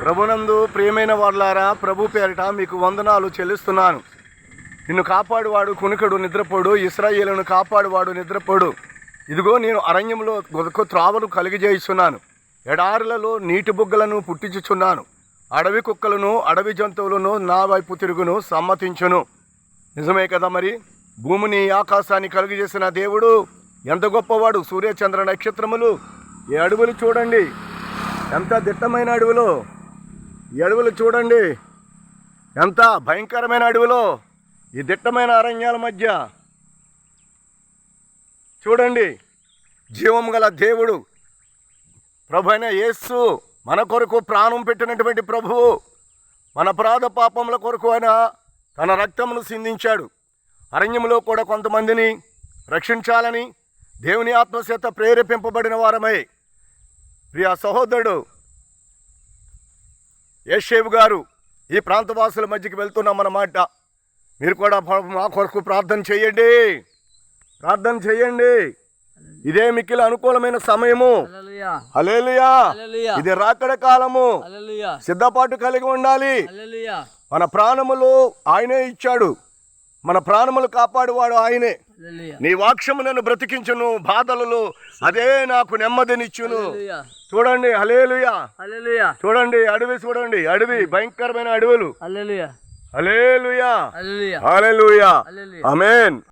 ప్రభునందు ప్రియమైన వాళ్ళారా, ప్రభు పేరిట మీకు వందనాలు చెల్లిస్తున్నాను. నిన్ను కాపాడువాడు కునుకడు నిద్రపోడు, ఇశ్రాయేలును కాపాడువాడు నిద్రపోడు. ఇదిగో నేను అరణ్యంలో గొదకు త్రావను కలిగజేయిస్తున్నాను, ఎడారులలో నీటి బుగ్గలను పుట్టించుచున్నాను. అడవి కుక్కలను అడవి జంతువులను నా వైపు తిరుగును, సమ్మతించును. నిజమే కదా మరి. భూమిని ఆకాశాన్ని కలిగజేసిన దేవుడు ఎంత గొప్పవాడు. సూర్యచంద్ర నక్షత్రములు, ఈ అడవులు చూడండి ఎంత దిట్టమైన అడవులు. ఈ అడవులు చూడండి ఎంత భయంకరమైన అడవులో, ఈ దిట్టమైన అరణ్యాల మధ్య చూడండి జీవం గల దేవుడు ప్రభు అయిన యేసు మన కొరకు ప్రాణం పెట్టినటువంటి ప్రభువు, మన అపరాధ పాపముల కొరకు ఆయన తన రక్తమును సిందించాడు. అరణ్యంలో కూడా కొంతమందిని రక్షించాలని దేవుని ఆత్మచేత ప్రేరేపింపబడిన వారమై ప్రియ సహోదరుడు యేషేవు గారు ఈ ప్రాంతవాసుల మధ్యకి వెళ్తున్నామన్నమాట. మీరు కూడా మా కొరకు ప్రార్థన చేయండి, ప్రార్థన చేయండి. ఇదే మిక్కిలి అనుకూలమైన సమయము. హల్లెలూయా. ఇది రాకడ కాలము. సిద్ధపాటు కలిగి ఉండాలి. మన ప్రాణములు ఆయనే ఇచ్చాడు, మన ప్రాణములు కాపాడువాడు ఆయనే. నీ వాక్యము నన్ను బ్రతికించును, బాధలలో అదే నాకు నెమ్మదినిచ్చును. చూడండి హల్లెలూయా, చూడండి అడవి, చూడండి అడవి, భయంకరమైన అడవులు. హల్లెలూయా, హల్లెలూయా, ఆమేన్.